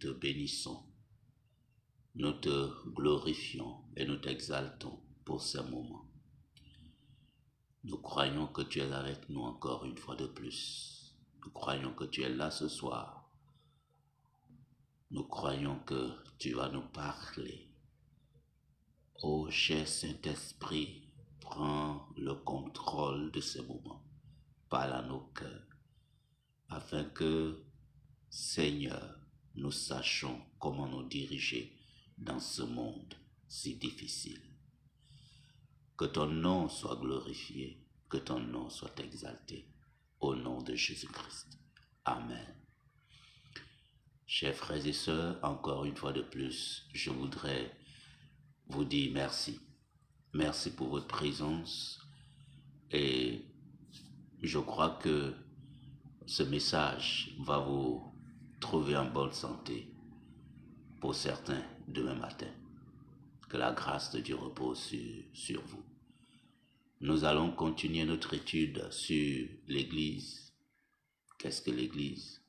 te bénissons, nous te glorifions et nous t'exaltons pour ce moment. Nous croyons que tu es avec nous encore une fois de plus. Nous croyons que tu es là ce soir. Nous croyons que tu vas nous parler. Ô cher Saint-Esprit, prends le contrôle de ce moment. Parle à nos cœurs, afin que, Seigneur, nous sachions comment nous diriger dans ce monde si difficile. Que ton nom soit glorifié, que ton nom soit exalté, au nom de Jésus-Christ. Amen. Chers frères et sœurs, encore une fois de plus, je voudrais vous dire merci. Merci pour votre présence et je crois que ce message va vous trouver en bonne santé pour certains demain matin. Que la grâce de Dieu repose sur vous. Nous allons continuer notre étude sur l'Église. Qu'est-ce que l'Église?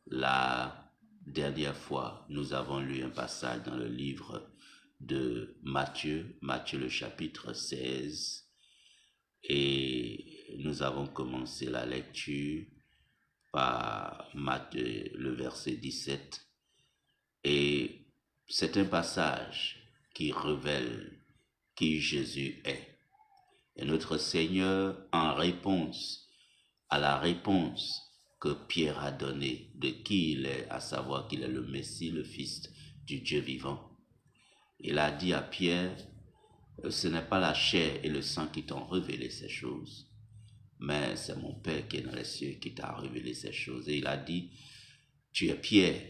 La dernière fois, nous avons lu un passage dans le livre de Matthieu le chapitre 16, et nous avons commencé la lecture par Matthieu, le verset 17, et c'est un passage qui révèle qui Jésus est. Et notre Seigneur, en réponse à la réponse que Pierre a donnée de qui il est, à savoir qu'il est le Messie, le Fils du Dieu vivant, il a dit à Pierre, ce n'est pas la chair et le sang qui t'ont révélé ces choses, mais c'est mon Père qui est dans les cieux qui t'a révélé ces choses. Et il a dit, tu es Pierre,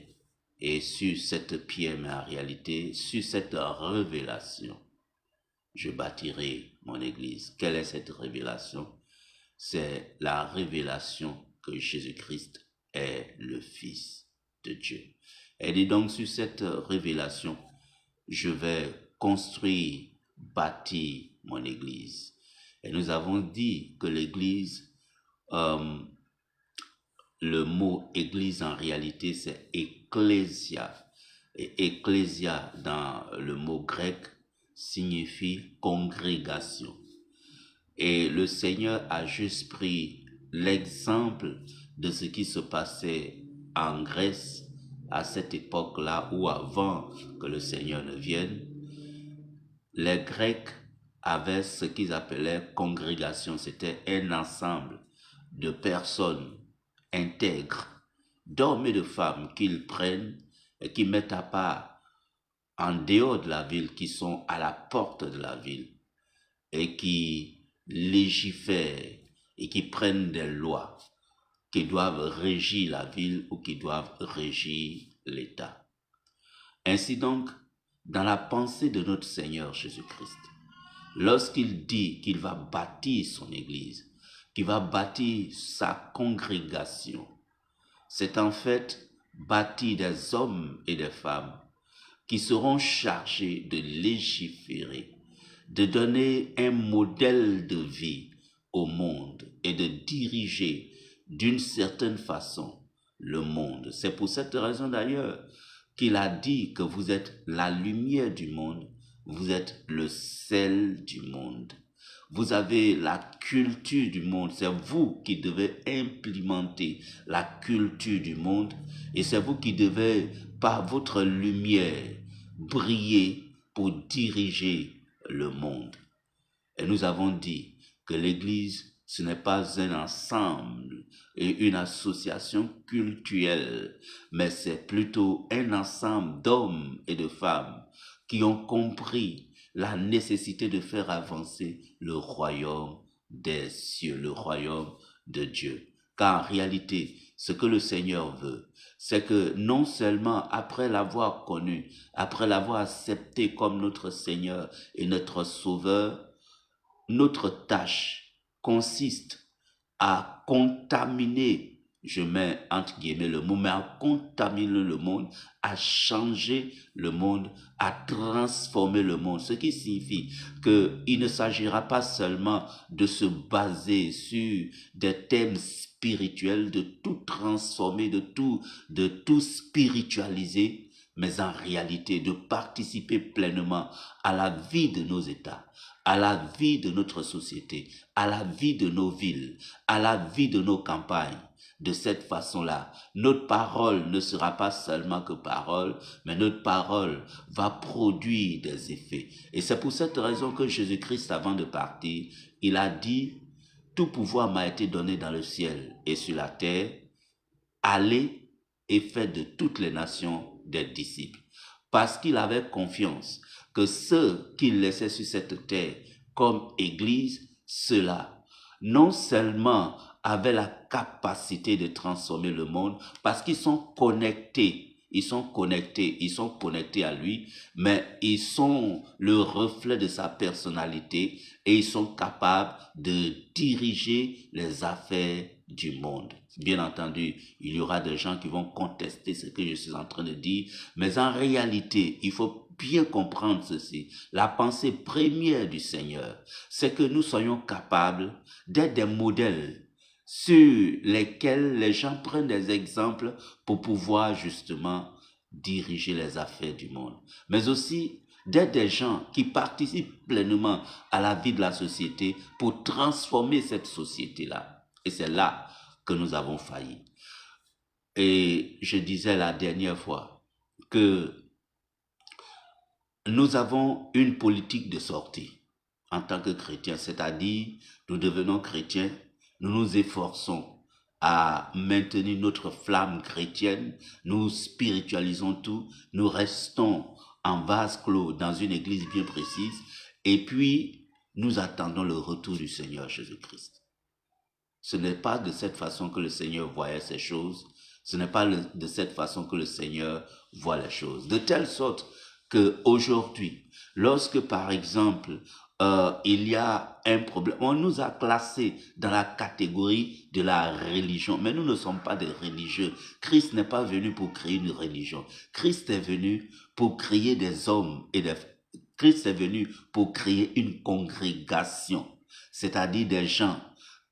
et sur cette pierre, mais en réalité, sur cette révélation, je bâtirai mon église. Quelle est cette révélation? C'est la révélation que Jésus-Christ est le Fils de Dieu. Elle dit donc, sur cette révélation, je vais construire, bâtir mon église. Et nous avons dit que l'église, le mot église en réalité c'est ecclésia. Et ecclésia dans le mot grec signifie congrégation. Et le Seigneur a juste pris l'exemple de ce qui se passait en Grèce à cette époque-là ou avant que le Seigneur ne vienne. Les Grecs avaient ce qu'ils appelaient congrégation. C'était un ensemble de personnes intègres, d'hommes et de femmes qu'ils prennent et qui mettent à part en dehors de la ville, qui sont à la porte de la ville et qui légifèrent et qui prennent des lois qui doivent régir la ville ou qui doivent régir l'État. Ainsi donc, dans la pensée de notre Seigneur Jésus-Christ, lorsqu'il dit qu'il va bâtir son Église, qu'il va bâtir sa congrégation, c'est en fait bâtir des hommes et des femmes qui seront chargés de légiférer, de donner un modèle de vie au monde et de diriger d'une certaine façon le monde. C'est pour cette raison d'ailleurs qu'il a dit que vous êtes la lumière du monde, vous êtes le sel du monde. Vous avez la culture du monde, c'est vous qui devez implémenter la culture du monde et c'est vous qui devez, par votre lumière, briller pour diriger le monde. Et nous avons dit que l'Église, ce n'est pas un ensemble et une association cultuelle, mais c'est plutôt un ensemble d'hommes et de femmes qui ont compris la nécessité de faire avancer le royaume des cieux, le royaume de Dieu. Car en réalité, ce que le Seigneur veut, c'est que non seulement après l'avoir connu, après l'avoir accepté comme notre Seigneur et notre Sauveur, notre tâche consiste à contaminer je mets entre guillemets le mot, mais à contaminer le monde, à changer le monde, à transformer le monde. Ce qui signifie qu'il ne s'agira pas seulement de se baser sur des thèmes spirituels, de tout transformer, de tout spiritualiser, mais en réalité de participer pleinement à la vie de nos États, à la vie de notre société, à la vie de nos villes, à la vie de nos campagnes. De cette façon-là, notre parole ne sera pas seulement que parole, mais notre parole va produire des effets. Et c'est pour cette raison que Jésus-Christ, avant de partir, il a dit, tout pouvoir m'a été donné dans le ciel et sur la terre. Allez et faites de toutes les nations des disciples. Parce qu'il avait confiance que ceux qu'il laissait sur cette terre comme église, ceux-là, non seulement avaient la capacité de transformer le monde, parce qu'ils sont connectés, ils sont connectés à lui, mais ils sont le reflet de sa personnalité et ils sont capables de diriger les affaires du monde. Bien entendu, il y aura des gens qui vont contester ce que je suis en train de dire, mais en réalité, il faut bien comprendre ceci. La pensée première du Seigneur, c'est que nous soyons capables d'être des modèles sur lesquels les gens prennent des exemples pour pouvoir justement diriger les affaires du monde. Mais aussi d'être des gens qui participent pleinement à la vie de la société pour transformer cette société-là. Et c'est là que nous avons failli. Et je disais la dernière fois que nous avons une politique de sortie en tant que chrétiens, c'est-à-dire nous devenons chrétiens, nous nous efforçons à maintenir notre flamme chrétienne, nous spiritualisons tout, nous restons en vase clos dans une église bien précise, et puis nous attendons le retour du Seigneur Jésus-Christ. Ce n'est pas de cette façon que le Seigneur voyait ces choses, ce n'est pas de cette façon que le Seigneur voit les choses. De telle sorte qu'aujourd'hui, lorsque par exemple, il y a un problème, on nous a classés dans la catégorie de la religion, mais nous ne sommes pas des religieux. Christ n'est pas venu pour créer une religion. Christ est venu pour créer des hommes et des... Christ est venu pour créer une congrégation, c'est-à-dire des gens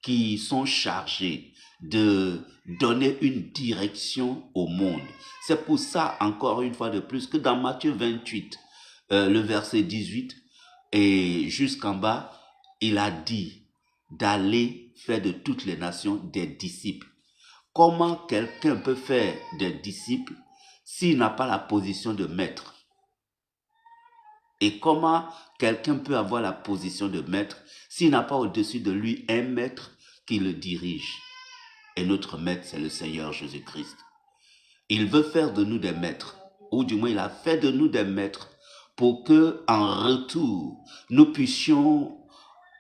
qui sont chargés de donner une direction au monde. C'est pour ça, encore une fois de plus, que dans Matthieu 28, le verset 18, et jusqu'en bas, il a dit d'aller faire de toutes les nations des disciples. Comment quelqu'un peut faire des disciples s'il n'a pas la position de maître? Et comment quelqu'un peut avoir la position de maître s'il n'a pas au-dessus de lui un maître qui le dirige? Et notre maître, c'est le Seigneur Jésus-Christ. Il veut faire de nous des maîtres, ou du moins il a fait de nous des maîtres pour que, en retour, nous puissions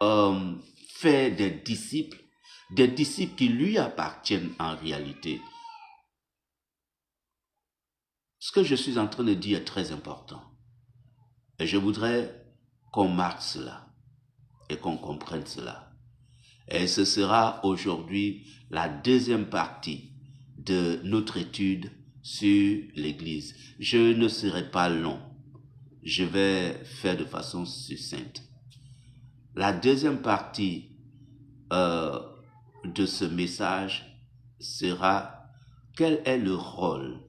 faire des disciples qui lui appartiennent en réalité. Ce que je suis en train de dire est très important. Et je voudrais qu'on marque cela et qu'on comprenne cela. Et ce sera aujourd'hui la deuxième partie de notre étude sur l'Église. Je ne serai pas long. Je vais faire de façon succincte. La deuxième partie de ce message sera quel est le rôle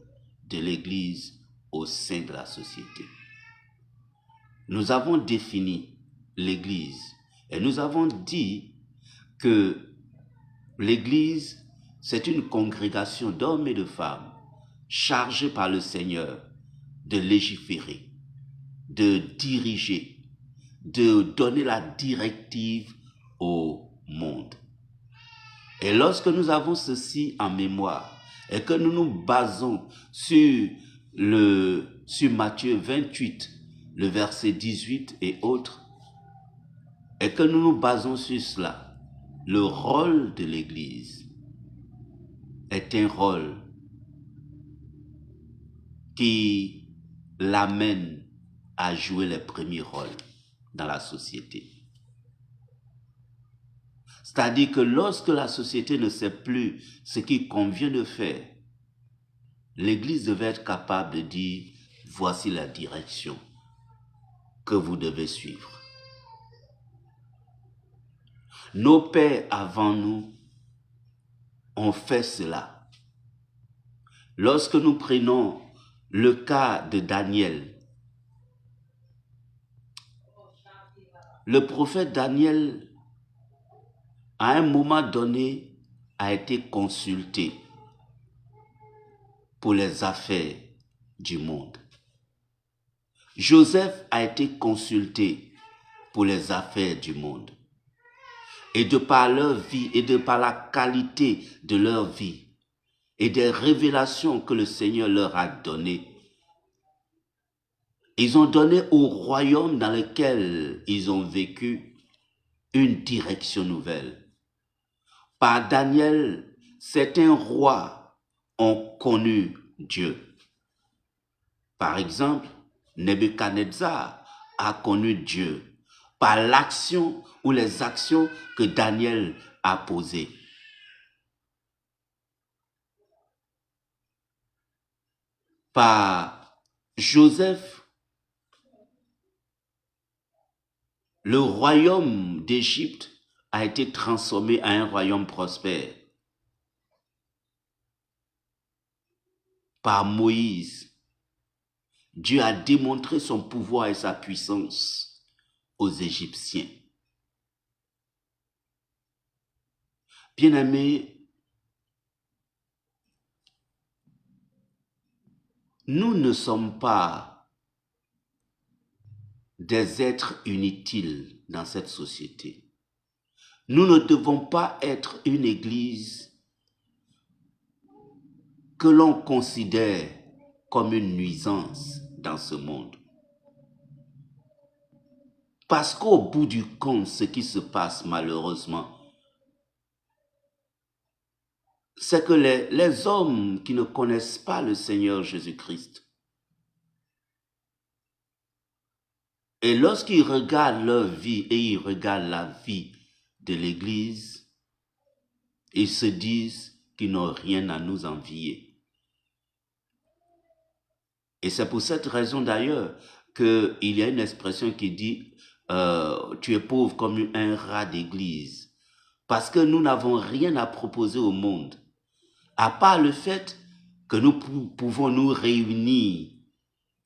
de l'Église au sein de la société. Nous avons défini l'Église et nous avons dit que l'Église, c'est une congrégation d'hommes et de femmes chargée par le Seigneur de légiférer, de diriger, de donner la directive au monde. Et lorsque nous avons ceci en mémoire et que nous nous basons sur Matthieu 28, le verset 18 et autres, et que nous nous basons sur cela, le rôle de l'Église est un rôle qui l'amène à jouer les premiers rôles dans la société. C'est-à-dire que lorsque la société ne sait plus ce qu'il convient de faire, l'Église devait être capable de dire, voici la direction que vous devez suivre. Nos pères avant nous ont fait cela. Lorsque nous prenons le cas de Daniel, le prophète Daniel, à un moment donné, a été consulté pour les affaires du monde. Joseph a été consulté pour les affaires du monde. Et de par leur vie et de par la qualité de leur vie et des révélations que le Seigneur leur a données, ils ont donné au royaume dans lequel ils ont vécu une direction nouvelle. Par Daniel, certains rois ont connu Dieu. Par exemple, Nebuchadnezzar a connu Dieu par l'action ou les actions que Daniel a posées. Par Joseph, le royaume d'Égypte a été transformé en un royaume prospère. Par Moïse, Dieu a démontré son pouvoir et sa puissance aux Égyptiens. Bien-aimés, nous ne sommes pas des êtres inutiles dans cette société. Nous ne devons pas être une église que l'on considère comme une nuisance dans ce monde. Parce qu'au bout du compte, ce qui se passe malheureusement, c'est que les hommes qui ne connaissent pas le Seigneur Jésus-Christ, et lorsqu'ils regardent leur vie et ils regardent la vie de l'Église, ils se disent qu'ils n'ont rien à nous envier. Et c'est pour cette raison d'ailleurs qu'il y a une expression qui dit tu es pauvre comme un rat d'église. Parce que nous n'avons rien à proposer au monde, à part le fait que nous pouvons nous réunir,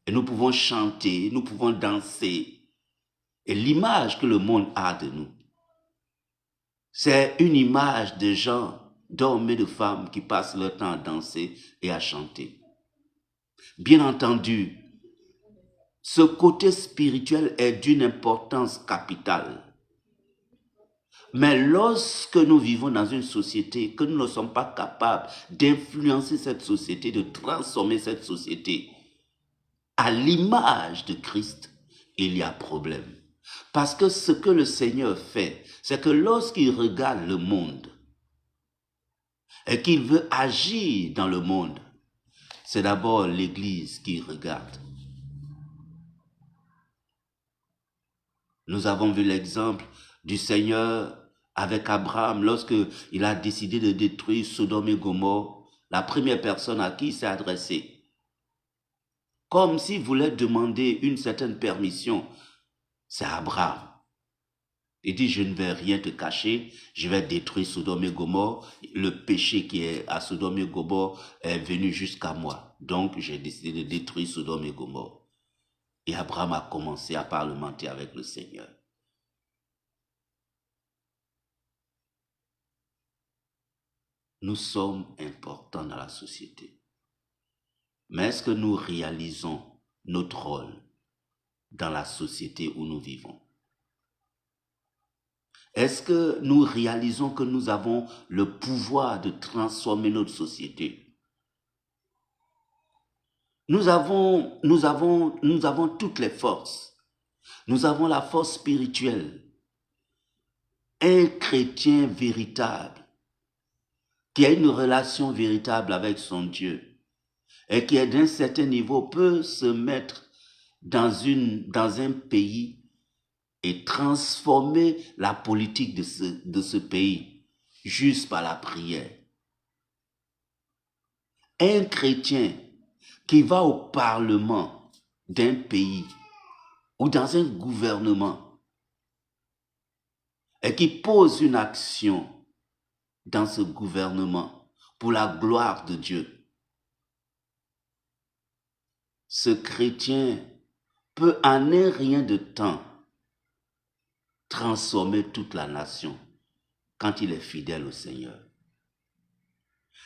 et nous pouvons chanter, nous pouvons danser. Et l'image que le monde a de nous, c'est une image de gens, d'hommes et de femmes qui passent leur temps à danser et à chanter. Bien entendu, ce côté spirituel est d'une importance capitale. Mais lorsque nous vivons dans une société, que nous ne sommes pas capables d'influencer cette société, de transformer cette société à l'image de Christ, il y a problème. Parce que ce que le Seigneur fait, c'est que lorsqu'il regarde le monde et qu'il veut agir dans le monde, c'est d'abord l'Église qu'il regarde. Nous avons vu l'exemple du Seigneur avec Abraham lorsqu'il a décidé de détruire Sodome et Gomorrhe. La première personne à qui il s'est adressé, comme s'il voulait demander une certaine permission, c'est Abraham. Il dit, je ne vais rien te cacher, je vais détruire Sodome et Gomorrhe. Le péché qui est à Sodome et Gomorrhe est venu jusqu'à moi. Donc, j'ai décidé de détruire Sodome et Gomorrhe. Et Abraham a commencé à parlementer avec le Seigneur. Nous sommes importants dans la société. Mais est-ce que nous réalisons notre rôle dans la société où nous vivons? Est-ce que nous réalisons que nous avons le pouvoir de transformer notre société? Nous avons toutes les forces. Nous avons la force spirituelle. Un chrétien véritable, qui a une relation véritable avec son Dieu, et qui, d'un certain niveau, peut se mettre dans un pays et transformer la politique de ce pays juste par la prière. Un chrétien qui va au parlement d'un pays ou dans un gouvernement et qui pose une action dans ce gouvernement pour la gloire de Dieu, ce chrétien peut en un rien de temps transformer toute la nation quand il est fidèle au Seigneur.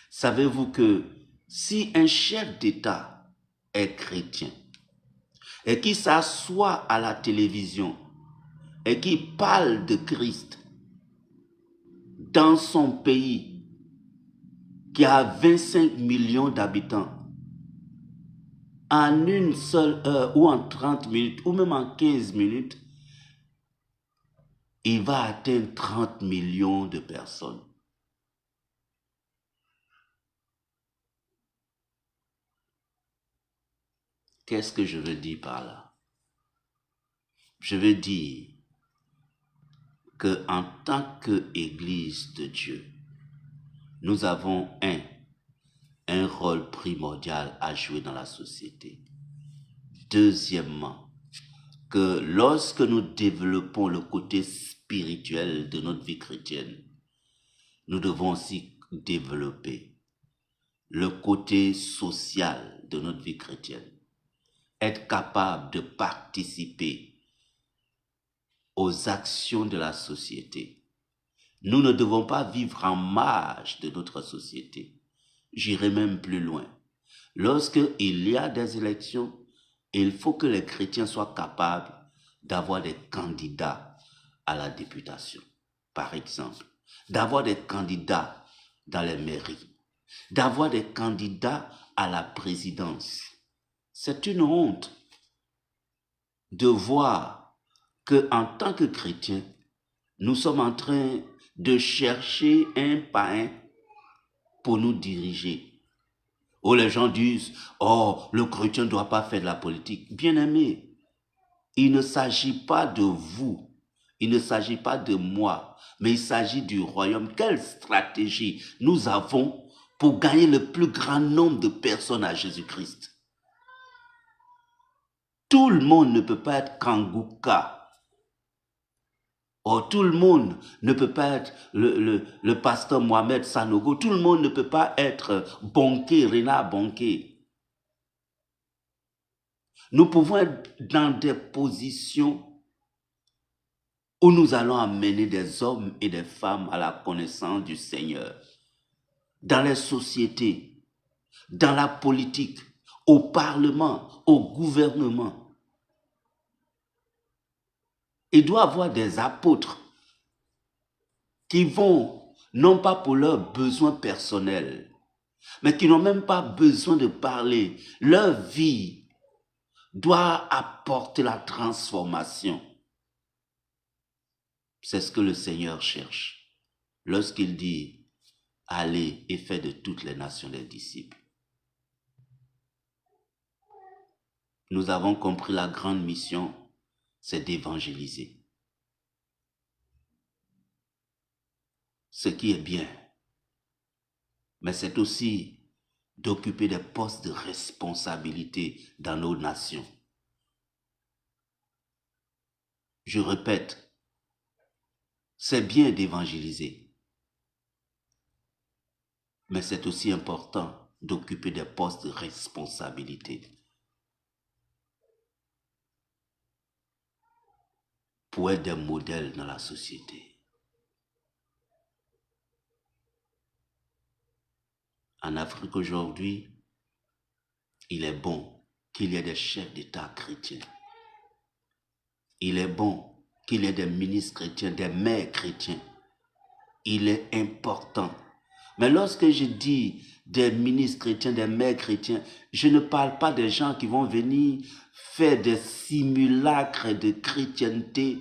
Savez-vous que si un chef d'État est chrétien et qui s'assoit à la télévision et qui parle de Christ dans son pays qui a 25 millions d'habitants, en une seule heure ou en 30 minutes ou même en 15 minutes, il va atteindre 30 millions de personnes. Qu'est-ce que je veux dire par là? Je veux dire qu'en tant qu'Église de Dieu, nous avons un rôle primordial à jouer dans la société. Deuxièmement, que lorsque nous développons le côté spirituel de notre vie chrétienne, nous devons aussi développer le côté social de notre vie chrétienne. Être capable de participer aux actions de la société. Nous ne devons pas vivre en marge de notre société. J'irai même plus loin. Lorsqu'il y a des élections, il faut que les chrétiens soient capables d'avoir des candidats à la députation, par exemple, d'avoir des candidats dans les mairies, d'avoir des candidats à la présidence. C'est une honte de voir qu'en tant que chrétiens, nous sommes en train de chercher un par un pour nous diriger. Où les gens disent, oh, le chrétien ne doit pas faire de la politique. Bien-aimé, il ne s'agit pas de vous, il ne s'agit pas de moi, mais il s'agit du royaume. Quelle stratégie nous avons pour gagner le plus grand nombre de personnes à Jésus-Christ? Tout le monde ne peut pas être Kangouka. Or, tout le monde ne peut pas être le pasteur Mohamed Sanogo. Tout le monde ne peut pas être Bonké, Renard Bonké. Nous pouvons être dans des positions où nous allons amener des hommes et des femmes à la connaissance du Seigneur. Dans les sociétés, dans la politique, au Parlement, au gouvernement. Il doit y avoir des apôtres qui vont, non pas pour leurs besoins personnels, mais qui n'ont même pas besoin de parler. Leur vie doit apporter la transformation. C'est ce que le Seigneur cherche lorsqu'il dit « Allez et faites de toutes les nations des disciples ». Nous avons compris la grande mission, c'est d'évangéliser. Ce qui est bien, mais c'est aussi d'occuper des postes de responsabilité dans nos nations. Je répète, c'est bien d'évangéliser, mais c'est aussi important d'occuper des postes de responsabilité pour être des modèles dans la société. En Afrique aujourd'hui, il est bon qu'il y ait des chefs d'État chrétiens. Il est bon qu'il y ait des ministres chrétiens, des maires chrétiens. Il est important. Mais lorsque je dis des ministres chrétiens, des maires chrétiens, je ne parle pas des gens qui vont venir faire des simulacres de chrétienté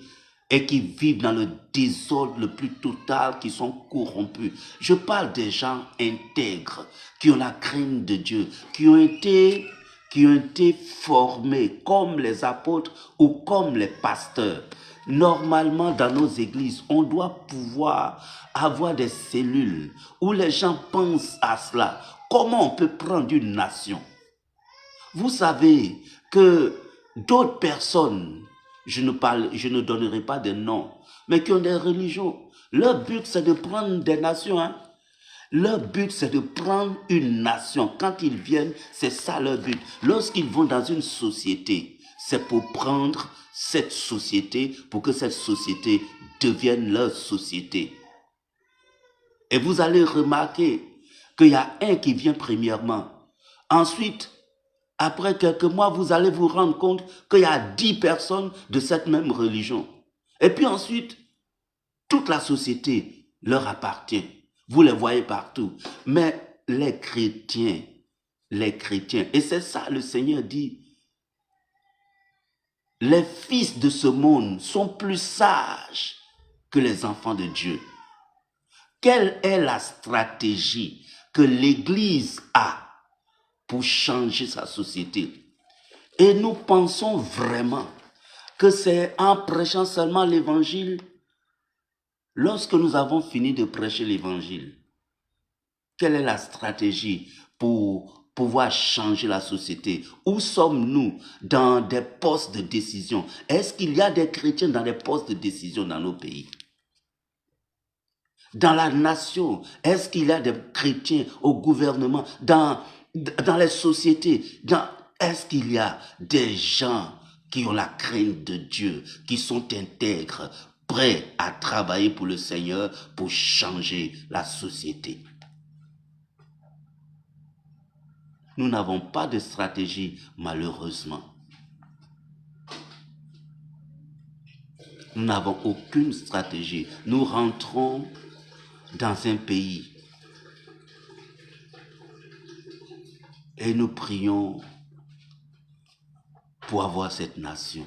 et qui vivent dans le désordre le plus total, qui sont corrompus. Je parle des gens intègres, qui ont la crainte de Dieu, qui ont été formés comme les apôtres ou comme les pasteurs, normalement dans nos églises, on doit pouvoir avoir des cellules où les gens pensent à cela. Comment on peut prendre une nation? Vous savez que d'autres personnes, je ne donnerai pas de noms, mais qui ont des religions, leur but c'est de prendre des nations, hein. Leur but, c'est de prendre une nation. Quand ils viennent, c'est ça leur but. Lorsqu'ils vont dans une société, c'est pour prendre cette société, pour que cette société devienne leur société. Et vous allez remarquer qu'il y a un qui vient premièrement. Ensuite, après quelques mois, vous allez vous rendre compte qu'il y a 10 personnes de cette même religion. Et puis ensuite, toute la société leur appartient. Vous les voyez partout. Mais les chrétiens, et c'est ça le Seigneur dit, les fils de ce monde sont plus sages que les enfants de Dieu. Quelle est la stratégie que l'Église a pour changer sa société? Et nous pensons vraiment que c'est en prêchant seulement l'Évangile. Lorsque nous avons fini de prêcher l'Évangile, quelle est la stratégie pour pouvoir changer la société? Où sommes-nous dans des postes de décision? Est-ce qu'il y a des chrétiens dans des postes de décision dans nos pays? Dans la nation, est-ce qu'il y a des chrétiens au gouvernement, dans les sociétés? Est-ce qu'il y a des gens qui ont la crainte de Dieu, qui sont intègres, prêts à travailler pour le Seigneur, pour changer la société? Nous n'avons pas de stratégie, malheureusement. Nous n'avons aucune stratégie. Nous rentrons dans un pays et nous prions pour avoir cette nation.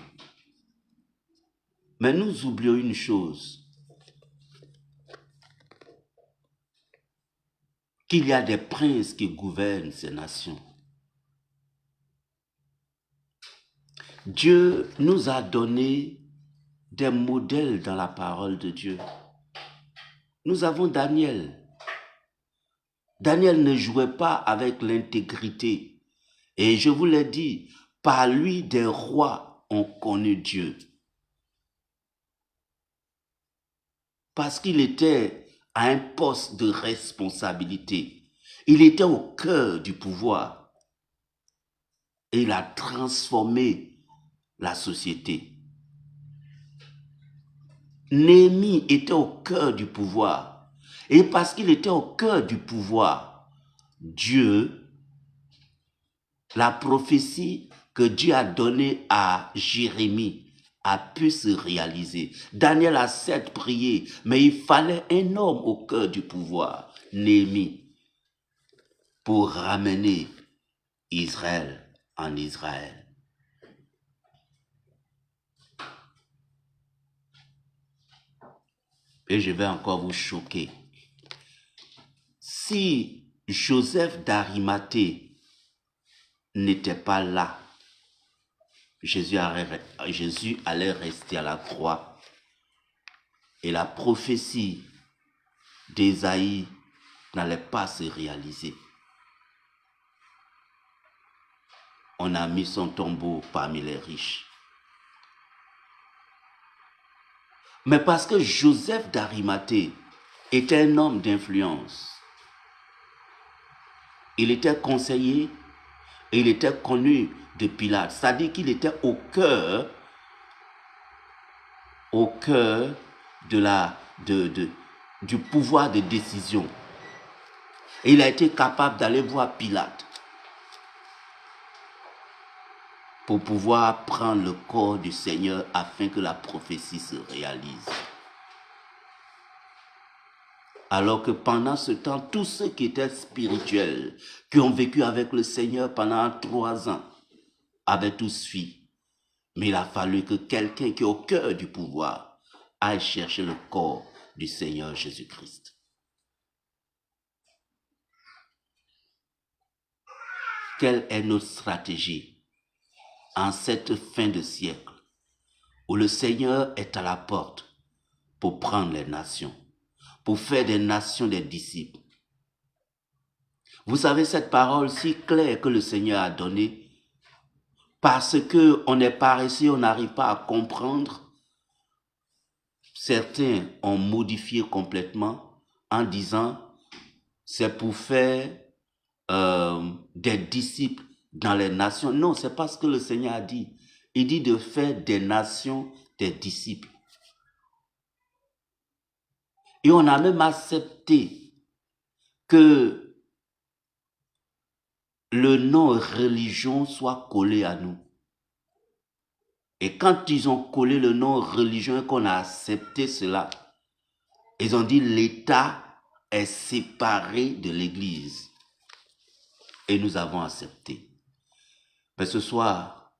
Mais nous oublions une chose, qu'il y a des princes qui gouvernent ces nations. Dieu nous a donné des modèles dans la parole de Dieu. Nous avons Daniel. Daniel ne jouait pas avec l'intégrité. Et je vous l'ai dit, par lui, des rois ont connu Dieu. Parce qu'il était à un poste de responsabilité. Il était au cœur du pouvoir. Et il a transformé la société. Néhémie était au cœur du pouvoir. Et parce qu'il était au cœur du pouvoir, Dieu, la prophétie que Dieu a donnée à Jérémie a pu se réaliser. Daniel a certes prié, mais il fallait un homme au cœur du pouvoir, Néhémie, pour ramener Israël en Israël. Et je vais encore vous choquer. Si Joseph d'Arimathée n'était pas là, Jésus allait rester à la croix. Et la prophétie d'Ésaïe n'allait pas se réaliser. On a mis son tombeau parmi les riches. Mais parce que Joseph d'Arimathée était un homme d'influence, il était conseiller et il était connu de Pilate. C'est-à-dire qu'il était au cœur du pouvoir de décision. Et il a été capable d'aller voir Pilate pour pouvoir prendre le corps du Seigneur afin que la prophétie se réalise. Alors que pendant ce temps, tous ceux qui étaient spirituels, qui ont vécu avec le Seigneur pendant 3 ans, avaient tous fui. Mais il a fallu que quelqu'un qui est au cœur du pouvoir aille chercher le corps du Seigneur Jésus-Christ. Quelle est notre stratégie en cette fin de siècle où le Seigneur est à la porte pour prendre les nations, pour faire des nations des disciples. Vous savez, cette parole si claire que le Seigneur a donnée, parce qu'on est paresseux, on n'arrive pas à comprendre, certains ont modifié complètement en disant c'est pour faire des disciples dans les nations. Non, c'est pas ce que le Seigneur a dit. Il dit de faire des nations des disciples. Et on a même accepté que le nom religion soit collé à nous. Et quand ils ont collé le nom religion et qu'on a accepté cela, ils ont dit l'État est séparé de l'Église. Et nous avons accepté. Mais ce soir,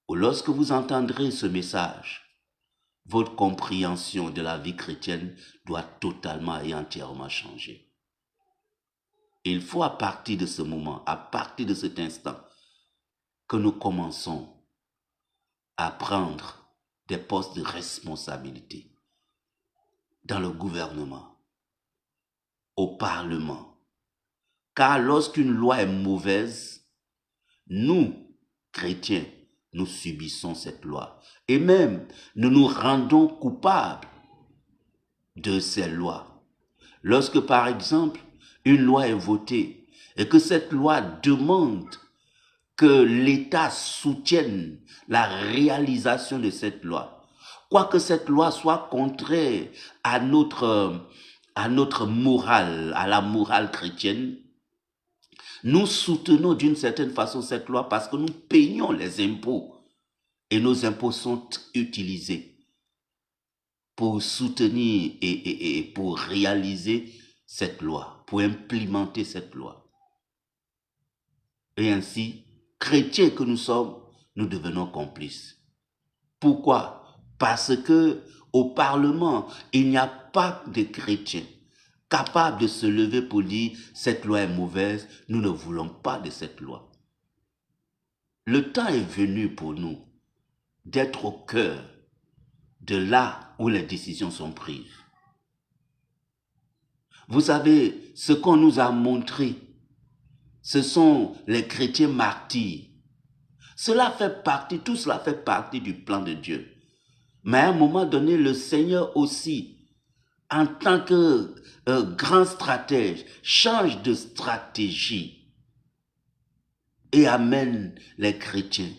ou lorsque vous entendrez ce message, votre compréhension de la vie chrétienne doit totalement et entièrement changer. Il faut à partir de ce moment, à partir de cet instant, que nous commençons à prendre des postes de responsabilité dans le gouvernement, au Parlement. Car lorsqu'une loi est mauvaise, nous, chrétiens, nous subissons cette loi. Et même, nous nous rendons coupables de ces lois. Lorsque, par exemple, une loi est votée et que cette loi demande que l'État soutienne la réalisation de cette loi, quoique cette loi soit contraire à notre morale, à la morale chrétienne, nous soutenons d'une certaine façon cette loi parce que nous payons les impôts et nos impôts sont utilisés pour soutenir et pour réaliser cette loi, pour implémenter cette loi. Et ainsi, chrétiens que nous sommes, nous devenons complices. Pourquoi? Parce que au Parlement, il n'y a pas de chrétiens capables de se lever pour dire cette loi est mauvaise, nous ne voulons pas de cette loi. Le temps est venu pour nous d'être au cœur de là où les décisions sont prises. Vous savez, ce qu'on nous a montré, ce sont les chrétiens martyrs. Tout cela fait partie du plan de Dieu. Mais à un moment donné, le Seigneur aussi, en tant que grand stratège, change de stratégie et amène les chrétiens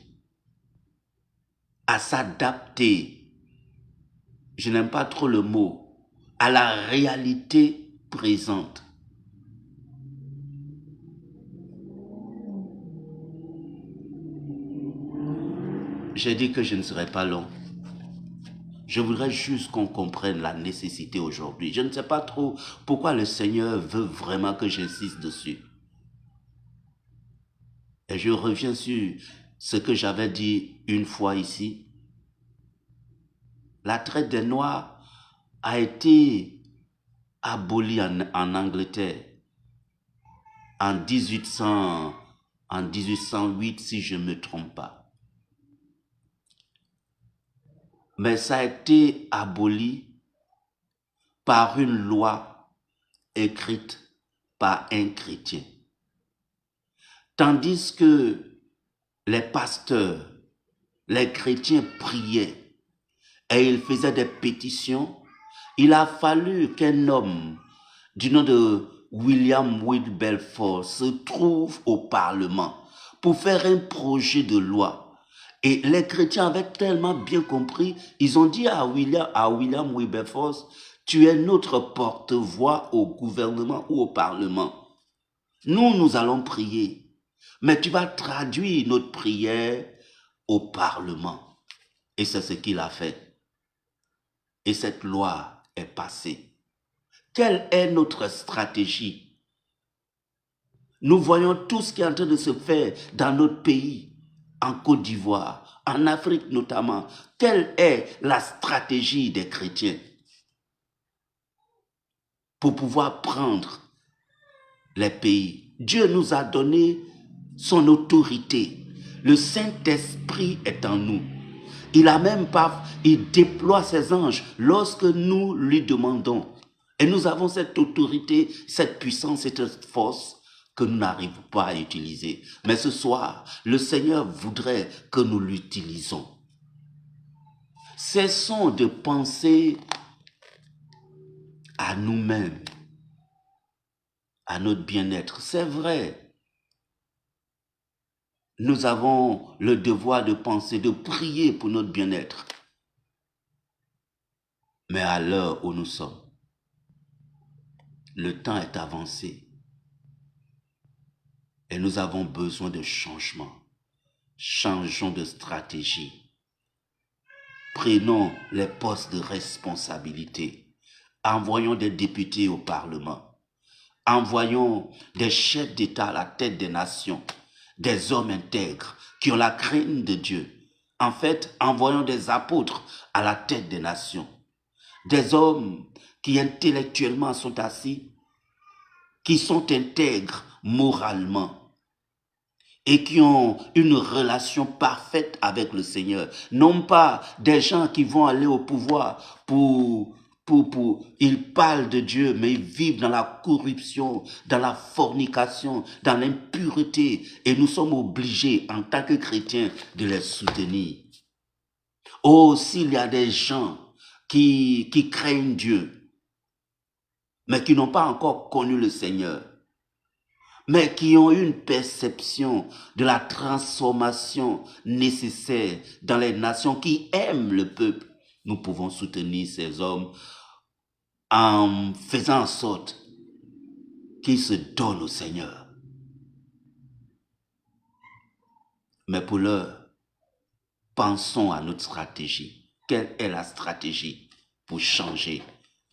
à s'adapter, je n'aime pas trop le mot, à la réalité présente. J'ai dit que je ne serai pas long. Je voudrais juste qu'on comprenne la nécessité aujourd'hui. Je ne sais pas trop pourquoi le Seigneur veut vraiment que j'insiste dessus. Et je reviens sur ce que j'avais dit une fois ici. La traite des Noirs a été abolie en Angleterre en 1808, si je ne me trompe pas. Mais ça a été aboli par une loi écrite par un chrétien. Tandis que les pasteurs, les chrétiens priaient et ils faisaient des pétitions, il a fallu qu'un homme du nom de William Wilberforce se trouve au Parlement pour faire un projet de loi. Et les chrétiens avaient tellement bien compris, ils ont dit à William Wilberforce, tu es notre porte-voix au gouvernement ou au Parlement. Nous allons prier, mais tu vas traduire notre prière au Parlement. Et c'est ce qu'il a fait. Et cette loi est passée. Quelle est notre stratégie? Nous voyons tout ce qui est en train de se faire dans notre pays, en Côte d'Ivoire, en Afrique notamment. Quelle est la stratégie des chrétiens pour pouvoir prendre les pays? Dieu nous a donné son autorité. Le Saint-Esprit est en nous. Il déploie ses anges lorsque nous lui demandons. Et nous avons cette autorité, cette puissance, cette force que nous n'arrivons pas à utiliser. Mais ce soir, le Seigneur voudrait que nous l'utilisons. Cessons de penser à nous-mêmes, à notre bien-être. C'est vrai, nous avons le devoir de penser, de prier pour notre bien-être. Mais à l'heure où nous sommes, le temps est avancé et nous avons besoin de changement. Changeons de stratégie. Prenons les postes de responsabilité. Envoyons des députés au Parlement. Envoyons des chefs d'État à la tête des nations, des hommes intègres qui ont la crainte de Dieu. En fait, envoyons des apôtres à la tête des nations. Des hommes qui intellectuellement sont assis, qui sont intègres moralement et qui ont une relation parfaite avec le Seigneur. Non pas des gens qui vont aller au pouvoir ils parlent de Dieu, mais ils vivent dans la corruption, dans la fornication, dans l'impureté. Et nous sommes obligés, en tant que chrétiens, de les soutenir. Oh, s'il y a des gens qui craignent Dieu, mais qui n'ont pas encore connu le Seigneur, mais qui ont une perception de la transformation nécessaire dans les nations, qui aiment le peuple, nous pouvons soutenir ces hommes en faisant en sorte qu'ils se donnent au Seigneur. Mais pour l'heure, pensons à notre stratégie. Quelle est la stratégie pour changer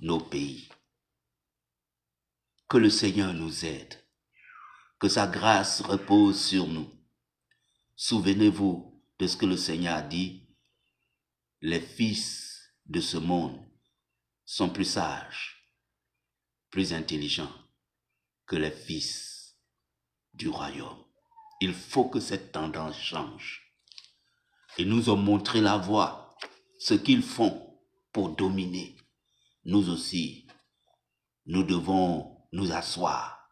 nos pays? Que le Seigneur nous aide. Que sa grâce repose sur nous. Souvenez-vous de ce que le Seigneur a dit. Les fils de ce monde sont plus sages, plus intelligents que les fils du royaume. Il faut que cette tendance change. Ils nous ont montré la voie, ce qu'ils font pour dominer. Nous aussi, nous devons nous asseoir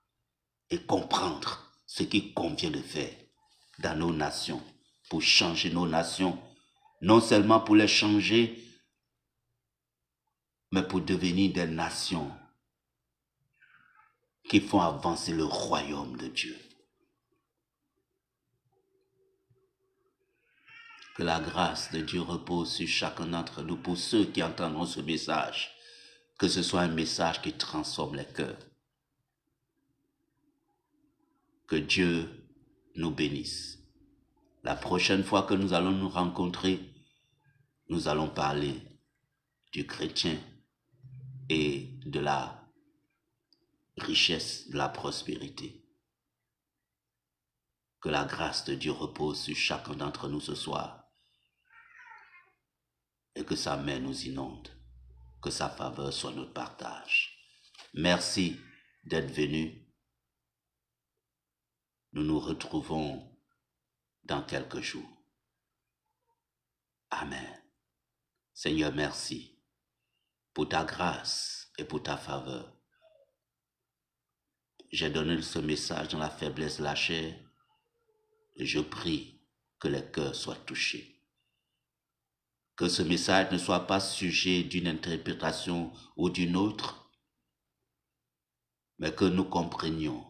et comprendre ce qu'il convient de faire dans nos nations, pour changer nos nations, non seulement pour les changer, mais pour devenir des nations qui font avancer le royaume de Dieu. Que la grâce de Dieu repose sur chacun d'entre nous, pour ceux qui entendront ce message, que ce soit un message qui transforme les cœurs. Que Dieu nous bénisse. La prochaine fois que nous allons nous rencontrer, nous allons parler du chrétien et de la richesse, de la prospérité. Que la grâce de Dieu repose sur chacun d'entre nous ce soir et que sa main nous inonde, que sa faveur soit notre partage. Merci d'être venus. Nous nous retrouvons dans quelques jours. Amen. Seigneur, merci pour ta grâce et pour ta faveur. J'ai donné ce message dans la faiblesse de la chair et je prie que les cœurs soient touchés. Que ce message ne soit pas sujet d'une interprétation ou d'une autre, mais que nous comprenions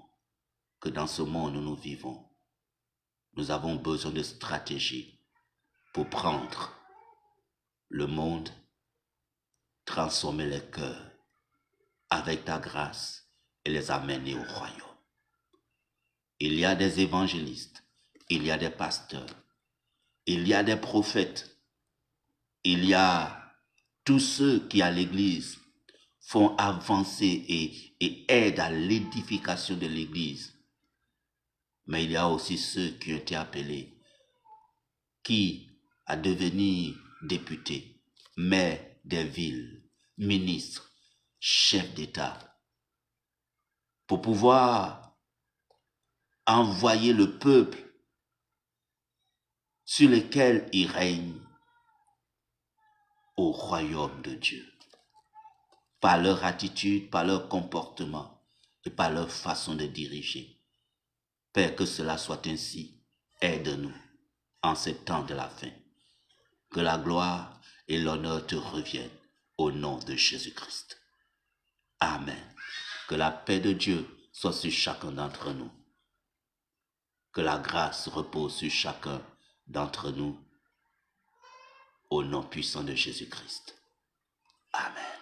que dans ce monde où nous vivons, nous avons besoin de stratégies pour prendre le monde, transformer les cœurs avec ta grâce et les amener au royaume. Il y a des évangélistes, il y a des pasteurs, il y a des prophètes, il y a tous ceux qui à l'église font avancer et aident à l'édification de l'église. Mais il y a aussi ceux qui ont été appelés, qui à devenir députés, maires des villes, ministres, chefs d'État, pour pouvoir envoyer le peuple sur lequel il règne au royaume de Dieu. Par leur attitude, par leur comportement et par leur façon de diriger. Père, que cela soit ainsi. Aide-nous en ces temps de la fin. Que la gloire et l'honneur te reviennent au nom de Jésus-Christ. Amen. Que la paix de Dieu soit sur chacun d'entre nous. Que la grâce repose sur chacun d'entre nous. Au nom puissant de Jésus-Christ. Amen.